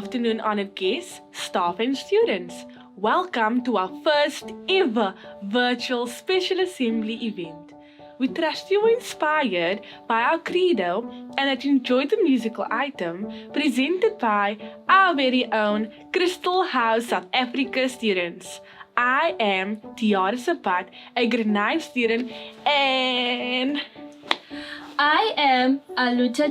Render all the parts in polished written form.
afternoon, honored guests, staff and students. Welcome to our first ever virtual special assembly event. We trust you were inspired by our credo and that you enjoyed the musical item presented by our very own Christel House South Africa students. I am Tiyara, a grade 9 student, and I am Alutha,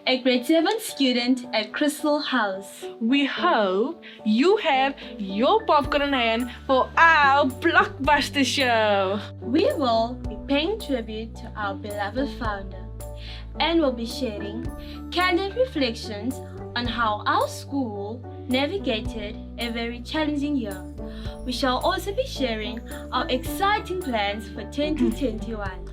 a grade 7 student at Christel House. We hope you have your popcorn in hand for our blockbuster show. We will be paying tribute to our beloved founder and will be sharing candid reflections on how our school navigated a very challenging year. We shall also be sharing our exciting plans for 2021.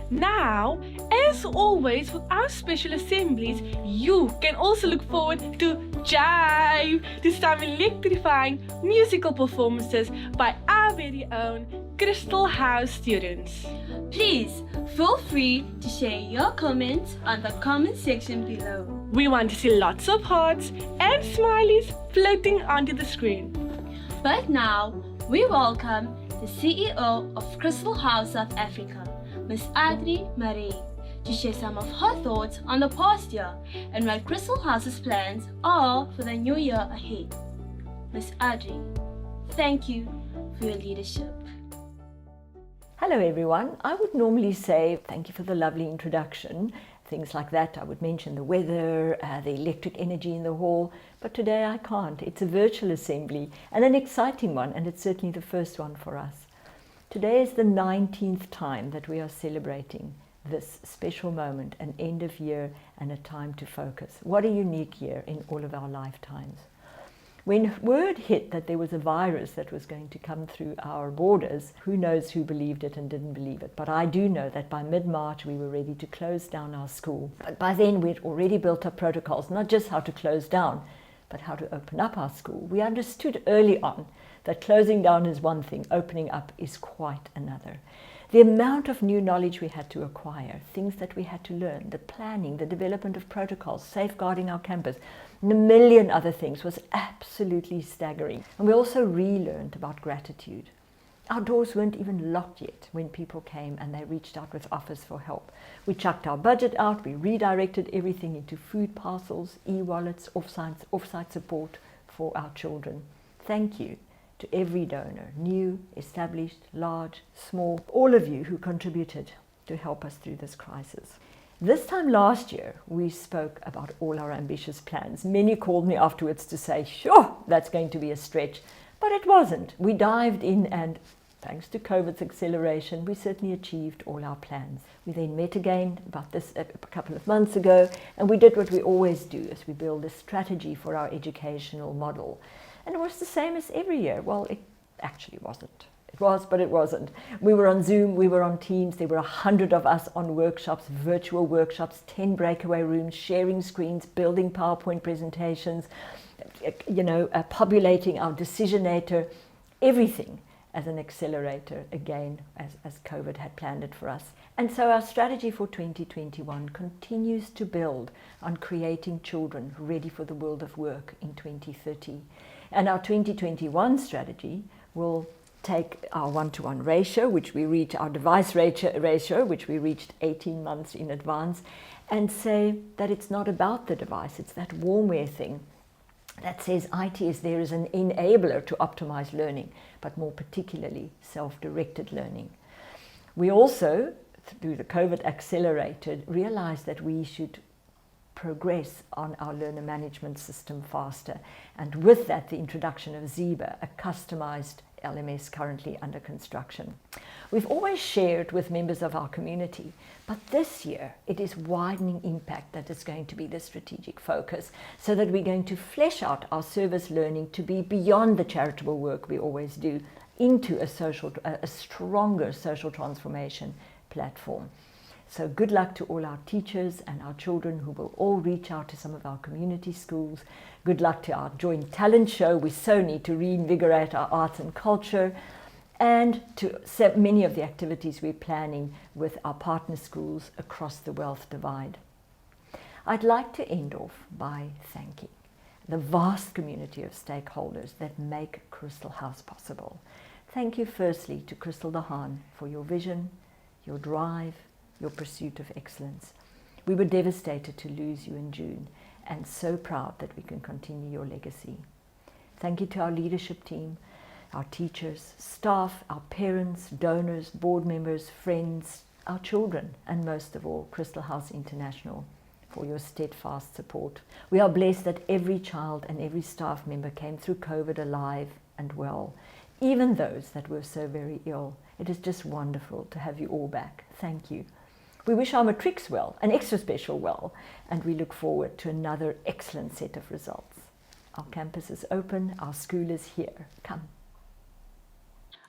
Now, as always with our special assemblies, you can also look forward to Jive, to some electrifying musical performances by our very own Christel House students. Please feel free to share your comments on the comment section below. We want to see lots of hearts and smileys floating onto the screen. But now, we welcome the CEO of Christel House South Africa, Ms. Ottery, to share some of her thoughts on the past year and what Christel House's plans are for the new year ahead. Ms. Ottery, thank you for your leadership. Hello everyone. I would normally say thank you for the lovely introduction. Things like that. I would mention the weather, the electric energy in the hall, but today I can't. It's a virtual assembly and an exciting one, and it's certainly the first one for us. Today is the 19th time that we are celebrating this special moment, an end of year and a time to focus. What a unique year in all of our lifetimes. When word hit that there was a virus that was going to come through our borders, who knows who believed it and didn't believe it. But I do know that by mid-March we were ready to close down our school. But by then we'd already built up protocols, not just how to close down, but how to open up our school. We understood early on that closing down is one thing, opening up is quite another. The amount of new knowledge we had to acquire, things that we had to learn, the planning, the development of protocols, safeguarding our campus, and a million other things was absolutely staggering. And we also relearned about gratitude. Our doors weren't even locked yet when people came and they reached out with offers for help. We chucked our budget out, we redirected everything into food parcels, e-wallets, off-site support for our children. Thank you to every donor, new, established, large, small, all of you who contributed to help us through this crisis. This time last year, we spoke about all our ambitious plans. Many called me afterwards to say, sure, that's going to be a stretch, but it wasn't. We dived in and thanks to COVID's acceleration, we certainly achieved all our plans. We then met again about this a couple of months ago, and we did what we always do, as we build a strategy for our educational model. And it was the same as every year. Well, it actually wasn't. It was, but it wasn't. We were on Zoom, we were on Teams, there were 100 of us on workshops, virtual workshops, 10 breakaway rooms, sharing screens, building PowerPoint presentations, populating our decisionator, everything as an accelerator, again, as COVID had planned it for us. And so our strategy for 2021 continues to build on creating children ready for the world of work in 2030. And our 2021 strategy will take our one-to-one ratio, which we reach, our device ratio, which we reached 18 months in advance, and say that it's not about the device, it's that warmware thing that says IT is there as an enabler to optimize learning, but more particularly self-directed learning. We also, through the COVID accelerated, realized that we should progress on our learner management system faster. And with that, the introduction of Zeba, a customized LMS currently under construction. We've always shared with members of our community, but this year it is widening impact that is going to be the strategic focus, so that we're going to flesh out our service learning to be beyond the charitable work we always do into a stronger social transformation platform. So good luck to all our teachers and our children who will all reach out to some of our community schools. Good luck to our joint talent show. We so need to reinvigorate our arts and culture, and to many of the activities we're planning with our partner schools across the wealth divide. I'd like to end off by thanking the vast community of stakeholders that make Christel House possible. Thank you firstly to Christel DeHaan for your vision, your drive, your pursuit of excellence. We were devastated to lose you in June, and so proud that we can continue your legacy. Thank you to our leadership team, our teachers, staff, our parents, donors, board members, friends, our children, and most of all, Christel House International, for your steadfast support. We are blessed that every child and every staff member came through COVID alive and well, even those that were so very ill. It is just wonderful to have you all back. Thank you. We wish our matrics well, an extra special well, and we look forward to another excellent set of results. Our campus is open, our school is here. Come.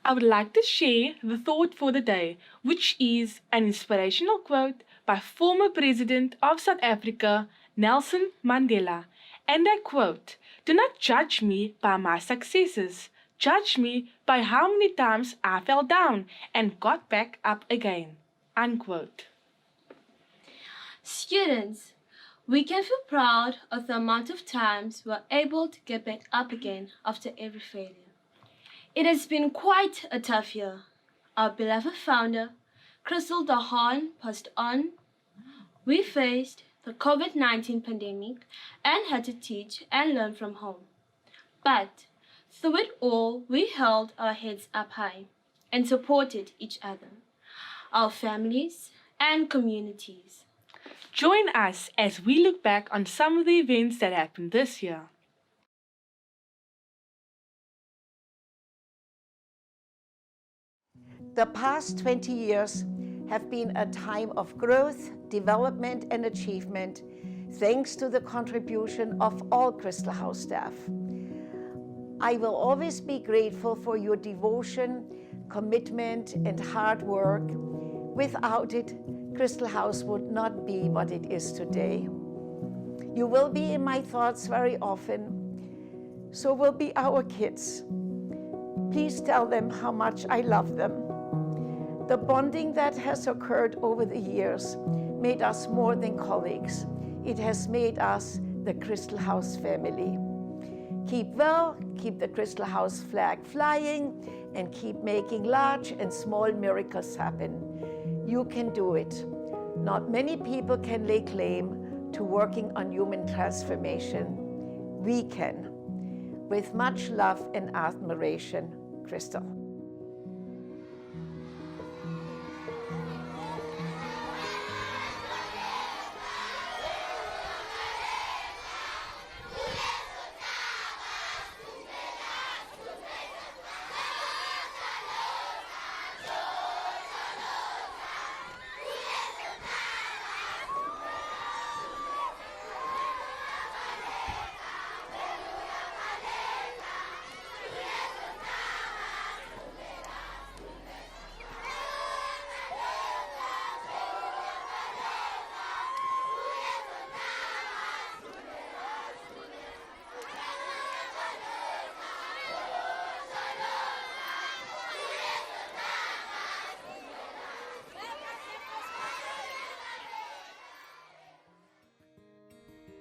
I would like to share the thought for the day, which is an inspirational quote by former President of South Africa, Nelson Mandela. And I quote, "Do not judge me by my successes. Judge me by how many times I fell down and got back up again." Unquote. Students, we can feel proud of the amount of times we're able to get back up again after every failure. It has been quite a tough year. Our beloved founder, Christel DeHaan, passed on. We faced the COVID-19 pandemic and had to teach and learn from home. But through it all, we held our heads up high and supported each other, our families and communities. Join us as we look back on some of the events that happened this year. The past 20 years have been a time of growth, development, and achievement, thanks to the contribution of all Christel House staff. I will always be grateful for your devotion, commitment, and hard work. Without it, Christel House would not be what it is today. You will be in my thoughts very often. So will be our kids. Please tell them how much I love them. The bonding that has occurred over the years made us more than colleagues. It has made us the Christel House family. Keep well, keep the Christel House flag flying, and keep making large and small miracles happen. You can do it. Not many people can lay claim to working on human transformation. We can. With much love and admiration, Christel.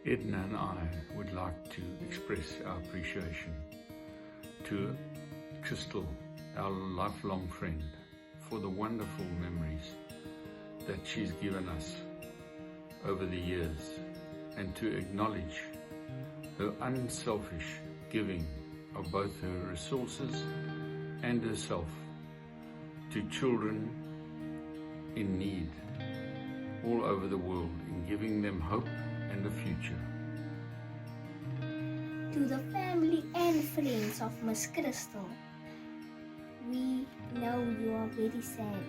Edna and I would like to express our appreciation to Christel, our lifelong friend, for the wonderful memories that she's given us over the years, and to acknowledge her unselfish giving of both her resources and herself to children in need all over the world, in giving them hope and a future. To the family and friends of Miss Christel, we know you are very sad,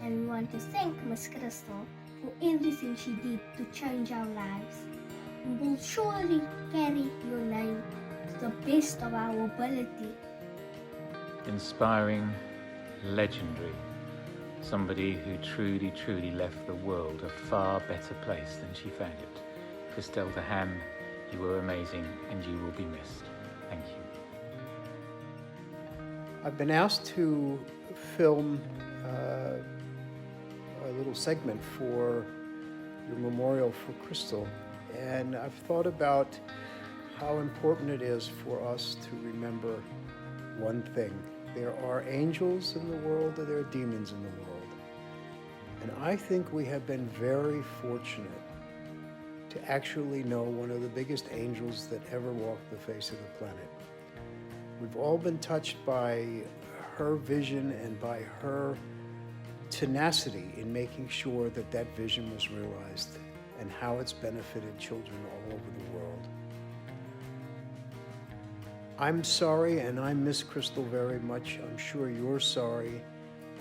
and we want to thank Miss Christel for everything she did to change our lives. We will surely carry your name to the best of our ability. Inspiring, legendary, somebody who truly left the world a far better place than she found it. Christel DeHaan, you were amazing and you will be missed. Thank you. I've been asked to film a little segment for your memorial for Christel, and I've thought about how important it is for us to remember one thing. There are angels in the world and there are demons in the world. And I think we have been very fortunate to actually know one of the biggest angels that ever walked the face of the planet. We've all been touched by her vision and by her tenacity in making sure that that vision was realized and how it's benefited children all over the world. I'm sorry and I miss Christel very much. I'm sure you're sorry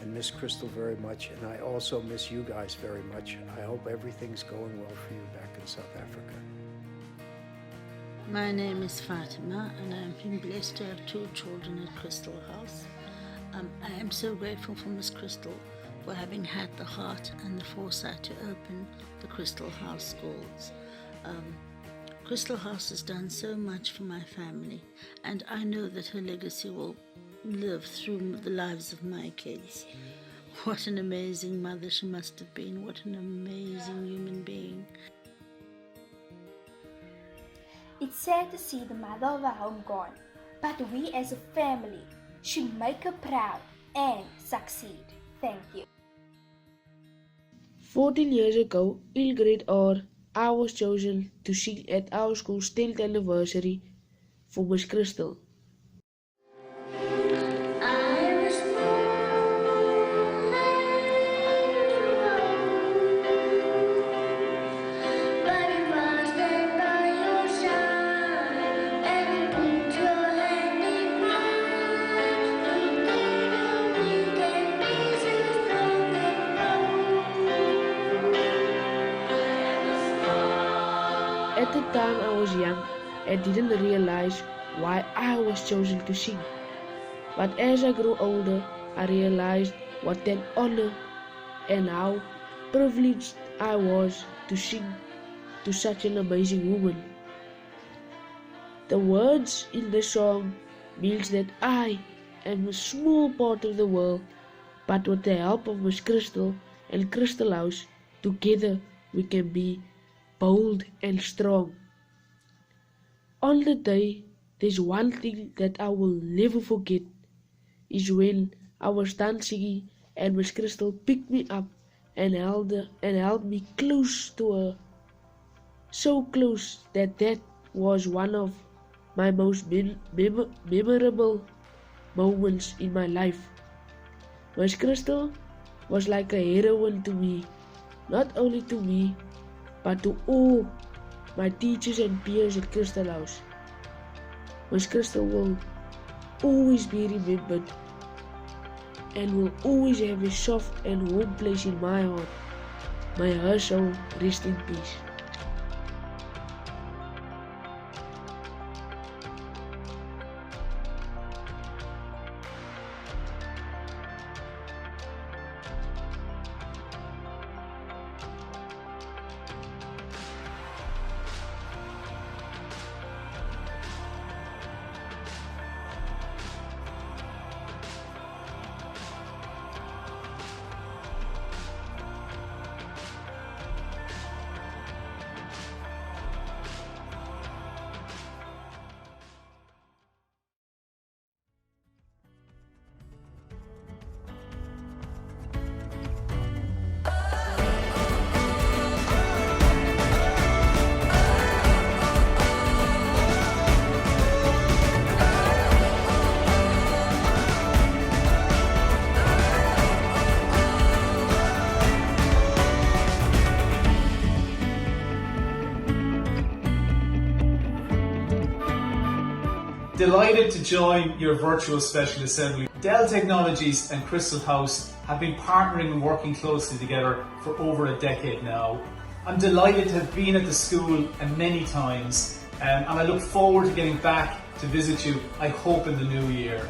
and miss Christel very much, and I also miss you guys very much. I hope everything's going well for you back in South Africa. My name is Fatima, and I've been blessed to have 2 children at Christel House. I am so grateful for Miss Christel for having had the heart and the foresight to open the Christel House schools. Christel House has done so much for my family, and I know that her legacy will live through the lives of my kids. What an amazing mother she must have been. What an amazing human being. It's sad to see the mother of our home gone, but we as a family should make her proud and succeed. Thank you. 14 years ago, in grade R, I was chosen to sing at our school's 10th anniversary for Miss Christel. At the time I was young and didn't realize why I was chosen to sing. But as I grew older, I realized what an honor and how privileged I was to sing to such an amazing woman. The words in the song means that I am a small part of the world, but with the help of Miss Christel and Christel House, together we can be bold and strong. On the day, there's one thing that I will never forget, is when I was done singing and Miss Christel picked me up and held me close to her. So close that was one of my most memorable moments in my life. Miss Christel was like a heroine to me, not only to me, but to all my teachers and peers at Christel House. Miss Christel will always be remembered and will always have a soft and warm place in my heart. May her soul rest in peace. Delighted to join your virtual special assembly. Dell Technologies and Christel House have been partnering and working closely together for over a decade now. I'm delighted to have been at the school many times, and I look forward to getting back to visit you, I hope, in the new year.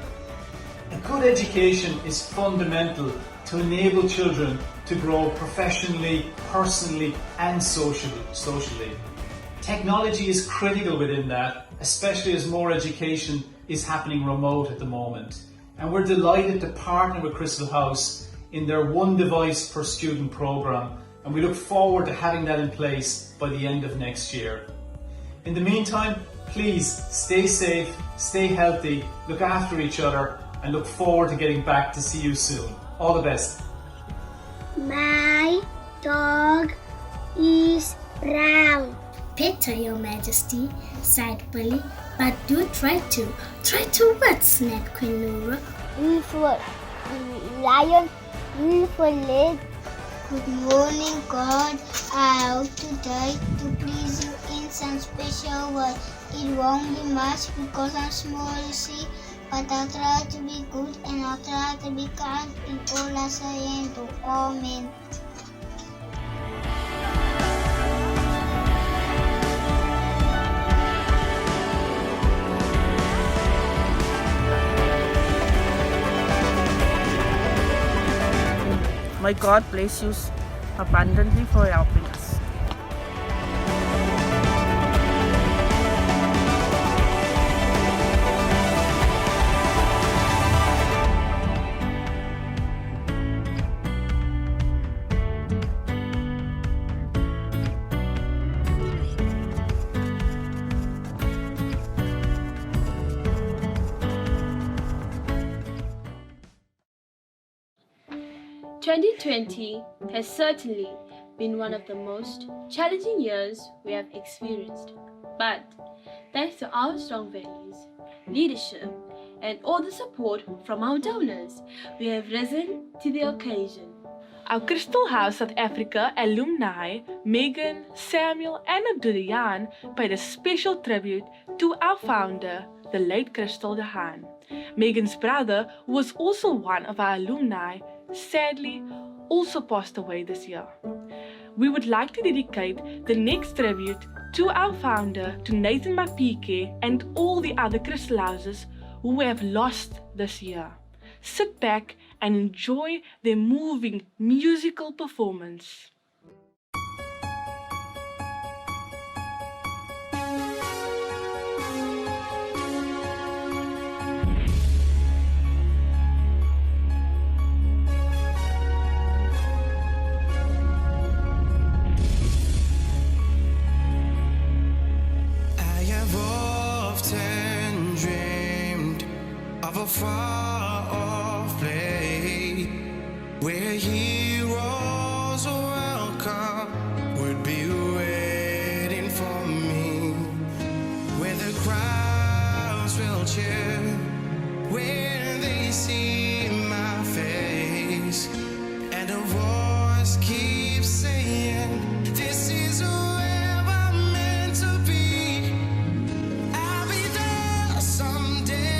A good education is fundamental to enable children to grow professionally, personally and socially. Technology is critical within that, especially as more education is happening remote at the moment. And we're delighted to partner with Christel House in their One Device per Student programme, and we look forward to having that in place by the end of next year. In the meantime, please stay safe, stay healthy, look after each other, and look forward to getting back to see you soon. All the best. My dog is brown. Peter, Your Majesty, sighed Billy, but do try to what, snapped Queen Nora. Wolf, lion, beautiful leg. Good morning, God. I hope today to please you in some special way. It won't be much because I'm small, you see. But I'll try to be good and I'll try to be kind in all I say and do. Amen. May God bless you abundantly for helping us. "2020 has certainly been one of the most challenging years we have experienced. But thanks to our strong values, leadership, and all the support from our donors, we have risen to the occasion." Our Christel House South Africa alumni, Megan, Samuel, and DeHaan paid a special tribute to our founder, the late Christel DeHaan. Megan's brother, who was also one of our alumni, sadly also passed away this year. We would like to dedicate the next tribute to our founder, to Nathan Mapike, and all the other Christel Houses who we have lost this year. Sit back and enjoy their moving musical performance. Far-off place where heroes are welcome would be waiting for me, where the crowds will cheer when they see my face, and a voice keeps saying, "This is where I'm meant to be." I'll be there someday.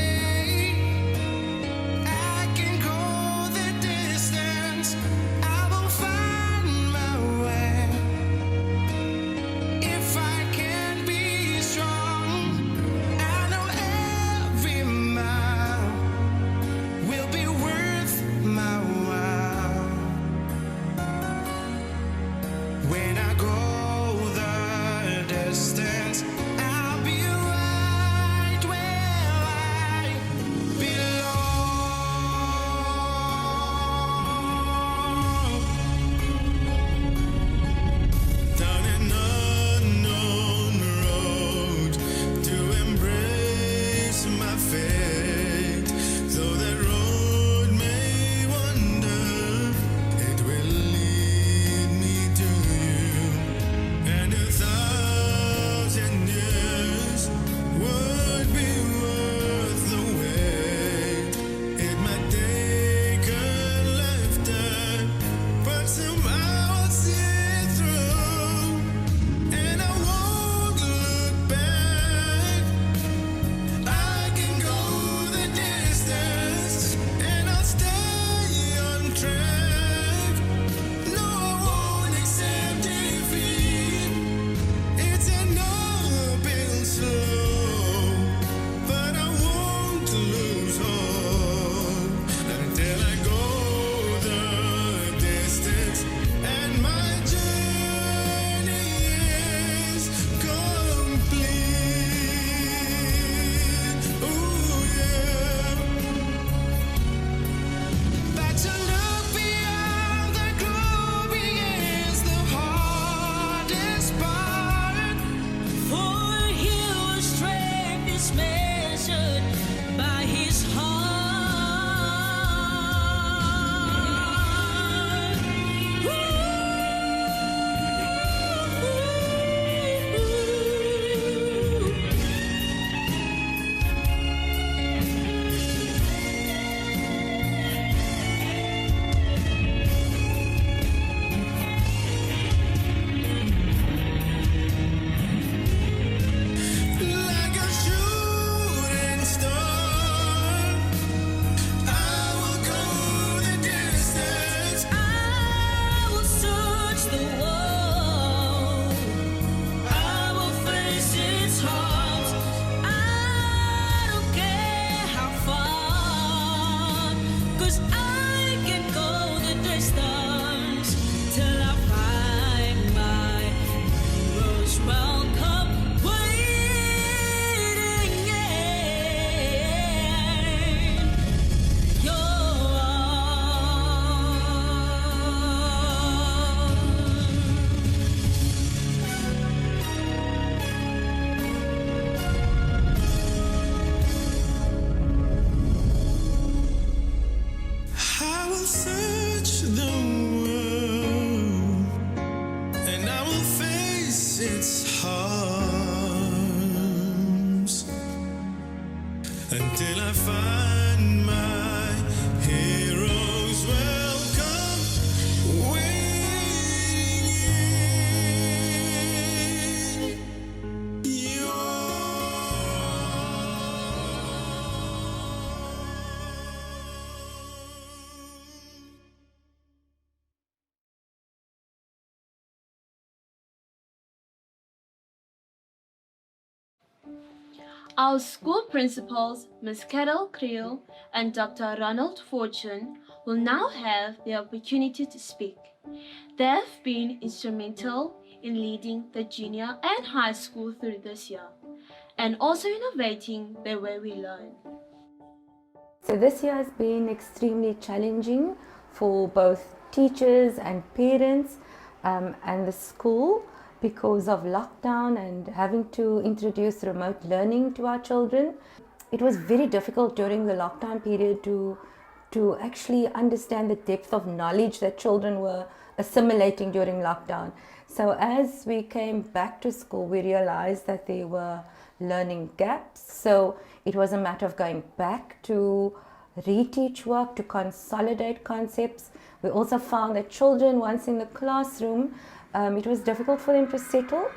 Our school principals, Ms. Kriel and Dr. Ronald Fortune, will now have the opportunity to speak. They have been instrumental in leading the junior and high school through this year, and also innovating the way we learn. So this year has been extremely challenging for both teachers and parents and the school because of lockdown and having to introduce remote learning to our children. It was very difficult during the lockdown period to actually understand the depth of knowledge that children were assimilating during lockdown. So as we came back to school, we realized that there were learning gaps. So it was a matter of going back to reteach work, to consolidate concepts. We also found that children, once in the classroom, it was difficult for them to settle.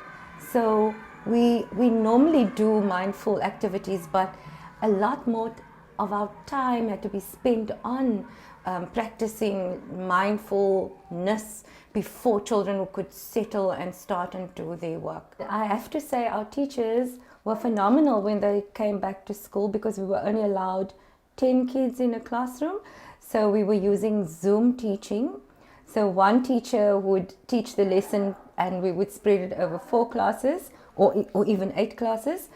So we normally do mindful activities, but a lot more of our time had to be spent on practicing mindfulness before children could settle and start and do their work. I have to say our teachers were phenomenal when they came back to school because we were only allowed 10 kids in a classroom. So we were using Zoom teaching. So one teacher would teach the lesson and we would spread it over 4 classes or even 8 classes.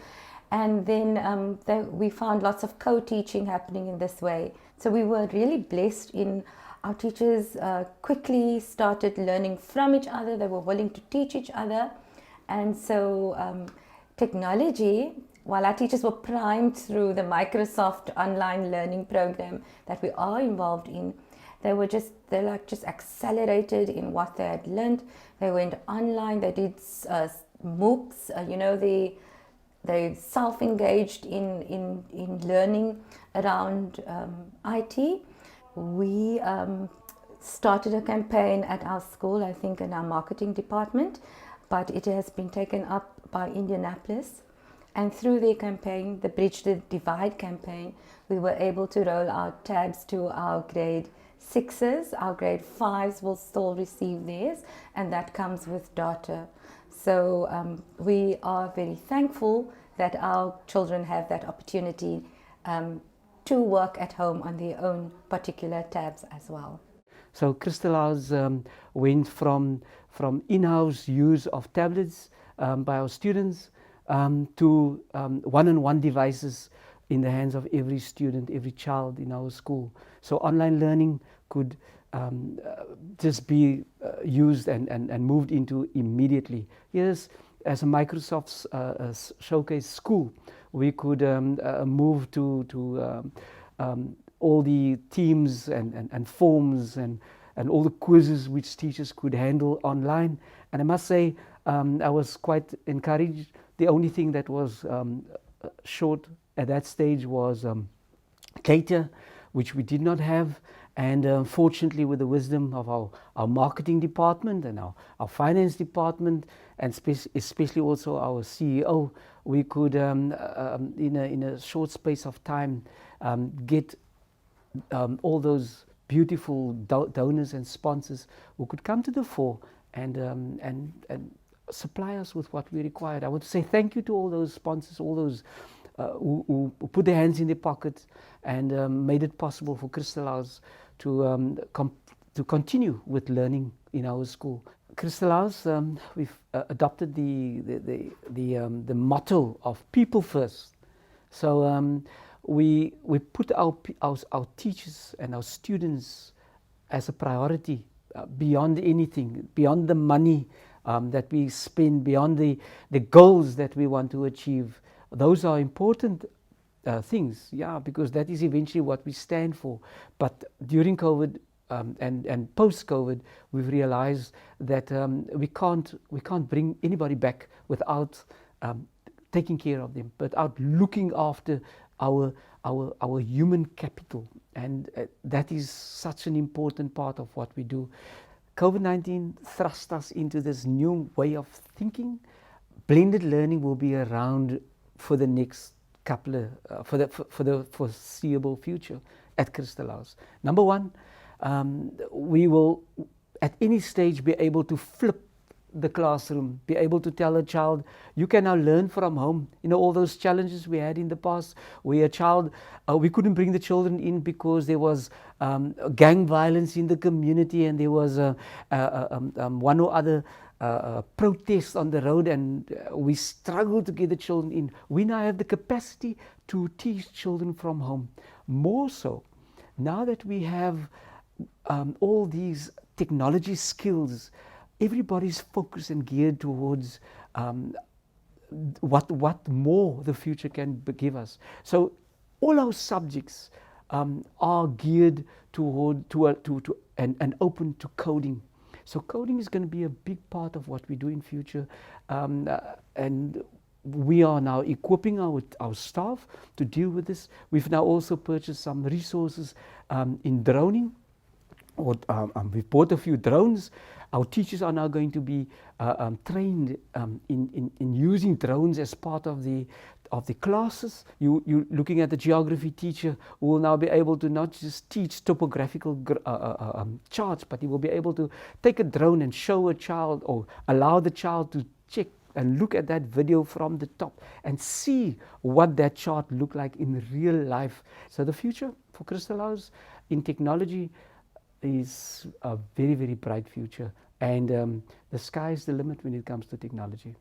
And then we found lots of co-teaching happening in this way. So we were really blessed in our teachers quickly started learning from each other. They were willing to teach each other. And so technology, while our teachers were primed through the Microsoft online learning program that we are involved in, they just accelerated in what they had learned. They went online, they did MOOCs, they self-engaged in learning around IT. We started a campaign at our school, I think in our marketing department, but it has been taken up by Indianapolis. And through their campaign, the Bridge the Divide campaign, we were able to roll out tabs to our grade 6s. Our grade 5s will still receive theirs, and that comes with data. So we are very thankful that our children have that opportunity to work at home on their own particular tabs as well. So Christel House went from in-house use of tablets by our students to one-on-one devices in the hands of every student, every child in our school. So online learning could just be used and moved into immediately. Yes, as a Microsoft's showcase school, we could move to all the teams and forms and all the quizzes which teachers could handle online. And I must say, I was quite encouraged. The only thing that was short at that stage was data, which we did not have. And fortunately, with the wisdom of our marketing department and our finance department, and especially also our CEO, we could, in a short space of time, get all those beautiful donors and sponsors who could come to the fore and supply us with what we required. I want to say thank you to all those sponsors, all those who put their hands in their pockets and made it possible for Christel House to continue with learning in our school. Christel House, we've adopted the motto of people first. So we put our teachers and our students as a priority beyond anything, beyond the money that we spend, beyond the goals that we want to achieve. Those are important things, yeah, because that is eventually what we stand for. But during COVID and post-COVID, we've realized that we can't bring anybody back without taking care of them, without looking after our human capital, and that is such an important part of what we do. COVID-19 thrust us into this new way of thinking. Blended learning will be around for the next couple of, for the foreseeable future at Christel House. Number one, we will at any stage be able to flip the classroom, be able to tell a child, you can now learn from home. You know, all those challenges we had in the past, where a child, we couldn't bring the children in because there was gang violence in the community, and there was one or other protest on the road, and we struggled to get the children in. We now have the capacity to teach children from home. More so, now that we have all these technology skills, everybody's focused and geared towards what more the future can give us. So all our subjects are geared toward and open to coding. So coding is going to be a big part of what we do in future, and we are now equipping our staff to deal with this. We've now also purchased some resources in droning. We've bought a few drones. Our teachers are now going to be trained in using drones as part of the classes. You looking at the geography teacher who will now be able to not just teach topographical charts, but he will be able to take a drone and show a child, or allow the child to check and look at that video from the top and see what that chart looked like in real life. So the future for Christel House in technology is a very, very bright future, and the sky is the limit when it comes to technology.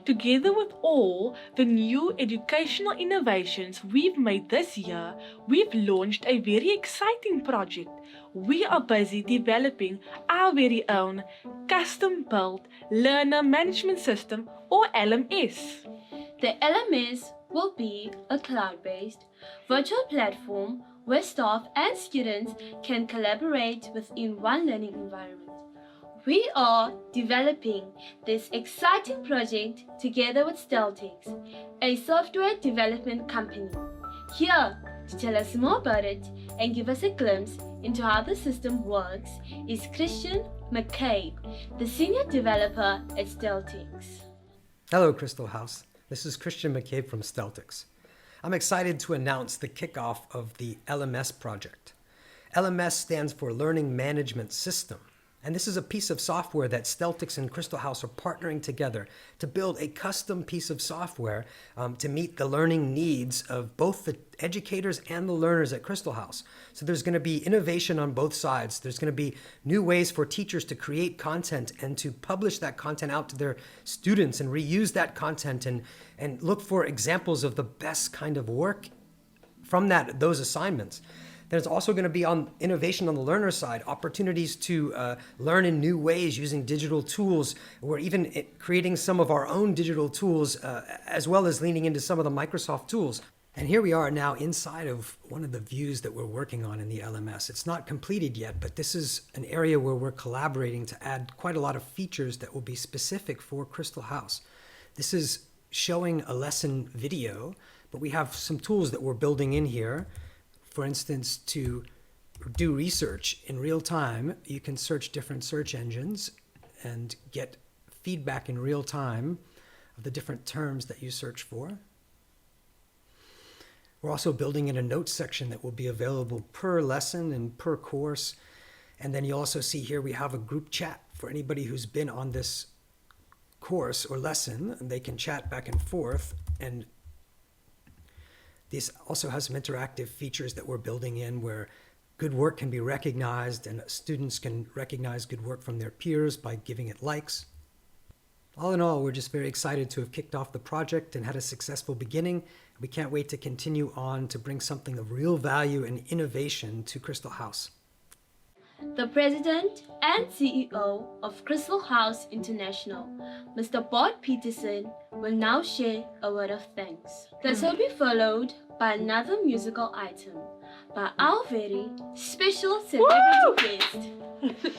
Together with all the new educational innovations we've made this year, we've launched a very exciting project. We are busy developing our very own custom-built learner management system, or LMS. The LMS will be a cloud-based virtual platform where staff and students can collaborate within one learning environment. We are developing this exciting project together with Steltex, a software development company. Here to tell us more about it and give us a glimpse into how the system works is Christian McCabe, the senior developer at Steltex. Hello, Christel House. This is Christian McCabe from Steltex. I'm excited to announce the kickoff of the LMS project. LMS stands for Learning Management System. And this is a piece of software that Steltex and Christel House are partnering together to build a custom piece of software to meet the learning needs of both the educators and the learners at Christel House. So there's going to be innovation on both sides. There's going to be new ways for teachers to create content and to publish that content out to their students and reuse that content and look for examples of the best kind of work from those assignments. There's also going to be innovation on the learner side, opportunities to learn in new ways using digital tools. We're even creating some of our own digital tools, as well as leaning into some of the Microsoft tools. And here we are now inside of one of the views that we're working on in the LMS. It's not completed yet, but this is an area where we're collaborating to add quite a lot of features that will be specific for Christel House. This is showing a lesson video, but we have some tools that we're building in here. For instance, to do research in real time, you can search different search engines and get feedback in real time of the different terms that you search for. We're also building in a notes section that will be available per lesson and per course. And then you also see here we have a group chat for anybody who's been on this course or lesson, and they can chat back and forth. And this also has some interactive features that we're building in where good work can be recognized and students can recognize good work from their peers by giving it likes. All in all, we're just very excited to have kicked off the project and had a successful beginning. We can't wait to continue on to bring something of real value and innovation to Christel House. The President and CEO of Christel House International, Mr. Bart Peterson, will now share a word of thanks. This will be followed by another musical item by our very special celebrity guest,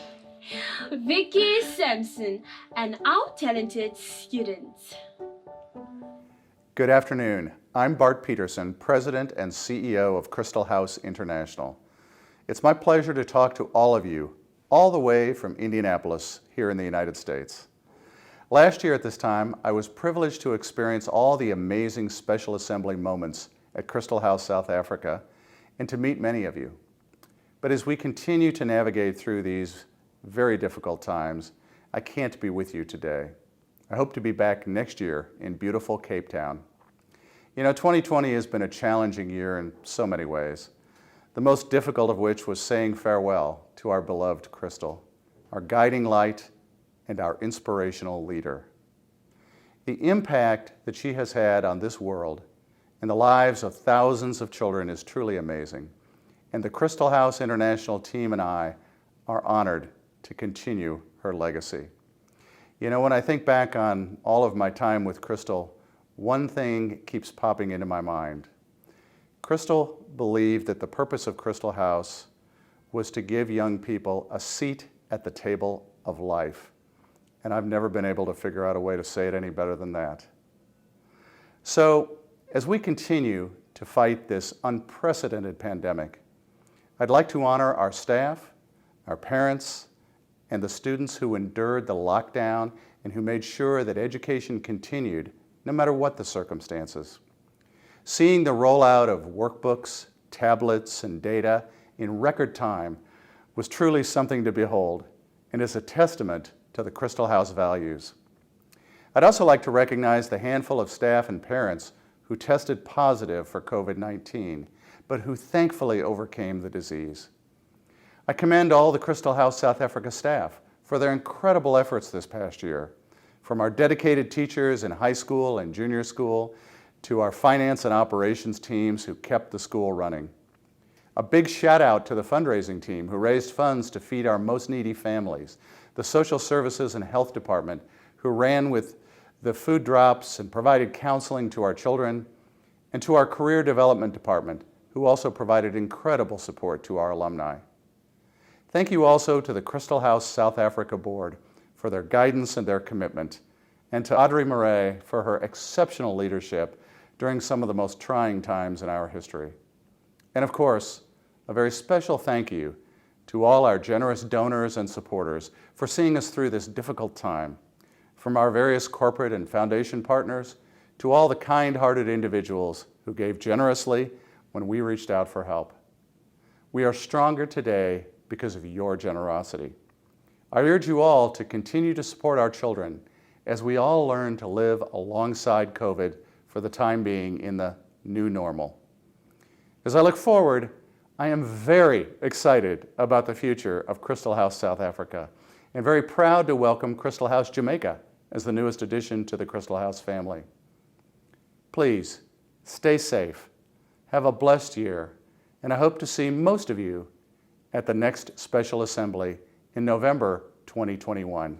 Vicky Sampson, and our talented students. Good afternoon. I'm Bart Peterson, President and CEO of Christel House International. It's my pleasure to talk to all of you, all the way from Indianapolis, here in the United States. Last year at this time, I was privileged to experience all the amazing special assembly moments at Christel House South Africa and to meet many of you. But as we continue to navigate through these very difficult times, I can't be with you today. I hope to be back next year in beautiful Cape Town. You know, 2020 has been a challenging year in so many ways, the most difficult of which was saying farewell to our beloved Christel, our guiding light and our inspirational leader. The impact that she has had on this world and the lives of thousands of children is truly amazing, and the Christel House International team and I are honored to continue her legacy. You know, when I think back on all of my time with Christel, one thing keeps popping into my mind. Christel believed that the purpose of Christel House was to give young people a seat at the table of life. And I've never been able to figure out a way to say it any better than that. So, as we continue to fight this unprecedented pandemic, I'd like to honor our staff, our parents, and the students who endured the lockdown and who made sure that education continued no matter what the circumstances. Seeing the rollout of workbooks, tablets, and data in record time was truly something to behold and is a testament to the Christel House values. I'd also like to recognize the handful of staff and parents who tested positive for COVID-19, but who thankfully overcame the disease. I commend all the Christel House South Africa staff for their incredible efforts this past year, from our dedicated teachers in high school and junior school to our finance and operations teams who kept the school running. A big shout out to the fundraising team who raised funds to feed our most needy families, the social services and health department who ran with the food drops and provided counseling to our children, and to our career development department who also provided incredible support to our alumni. Thank you also to the Christel House South Africa board for their guidance and their commitment, and to Ottery for her exceptional leadership during some of the most trying times in our history. And of course, a very special thank you to all our generous donors and supporters for seeing us through this difficult time, from our various corporate and foundation partners to all the kind-hearted individuals who gave generously when we reached out for help. We are stronger today because of your generosity. I urge you all to continue to support our children as we all learn to live alongside COVID for the time being in the new normal. As I look forward, I am very excited about the future of Christel House South Africa and very proud to welcome Christel House Jamaica as the newest addition to the Christel House family. Please stay safe, have a blessed year, and I hope to see most of you at the next Special Assembly in November 2021.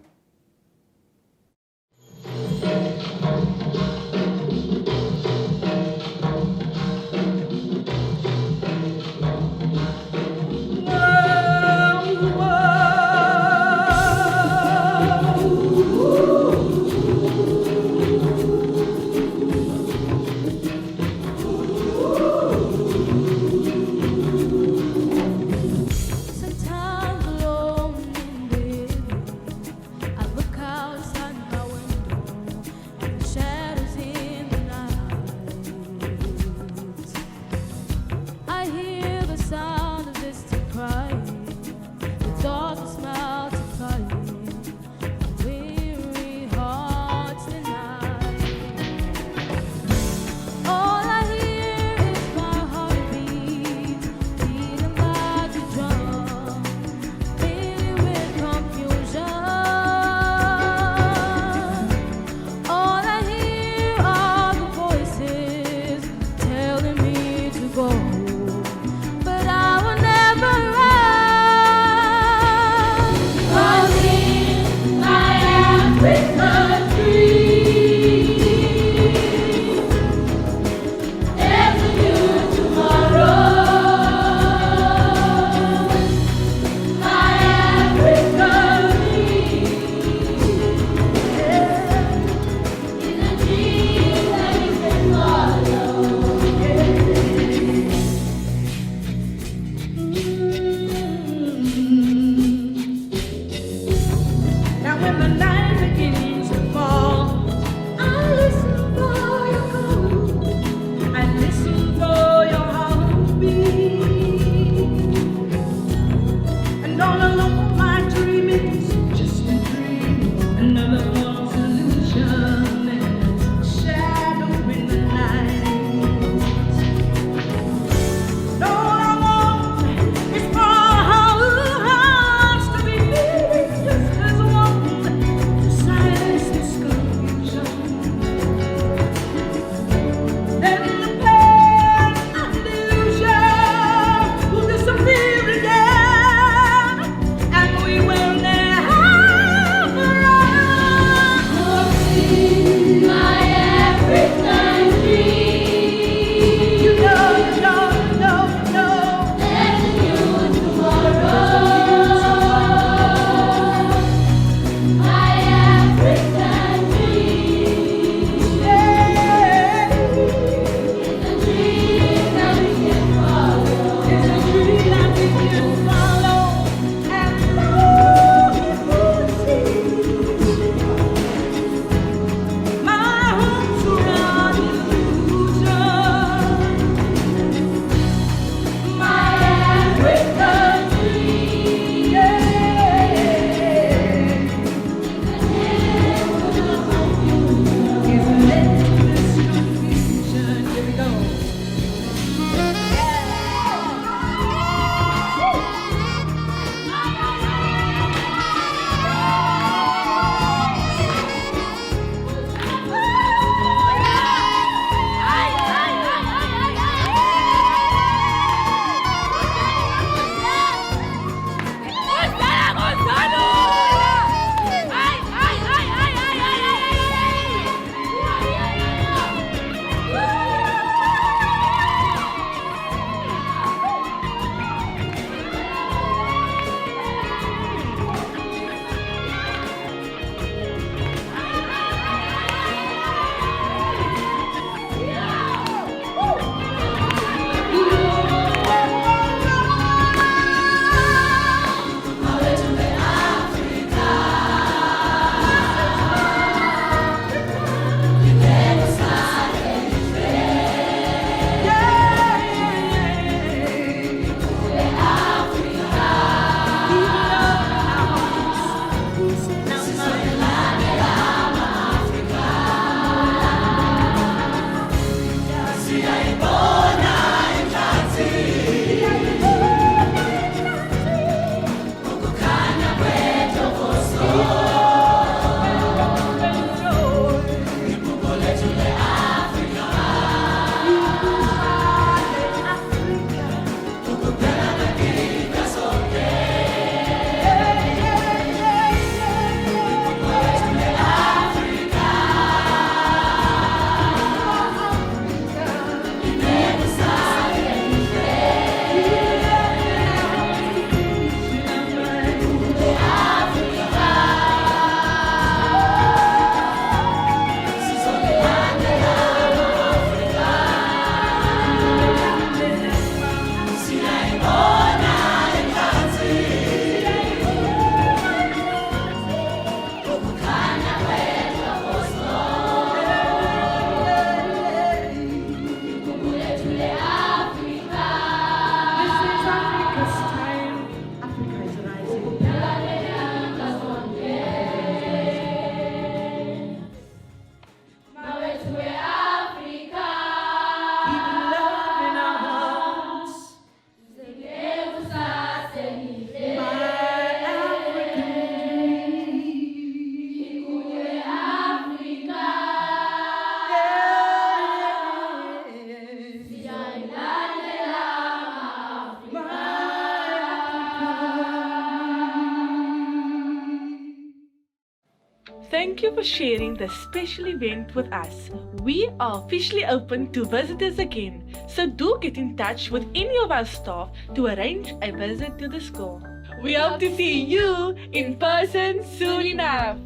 Thank you for sharing this special event with us. We are officially open to visitors again, so do get in touch with any of our staff to arrange a visit to the school. We hope to see you in person soon enough.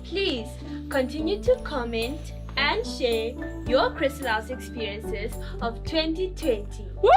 Please continue to comment and share your Christel House experiences of 2020. Woo!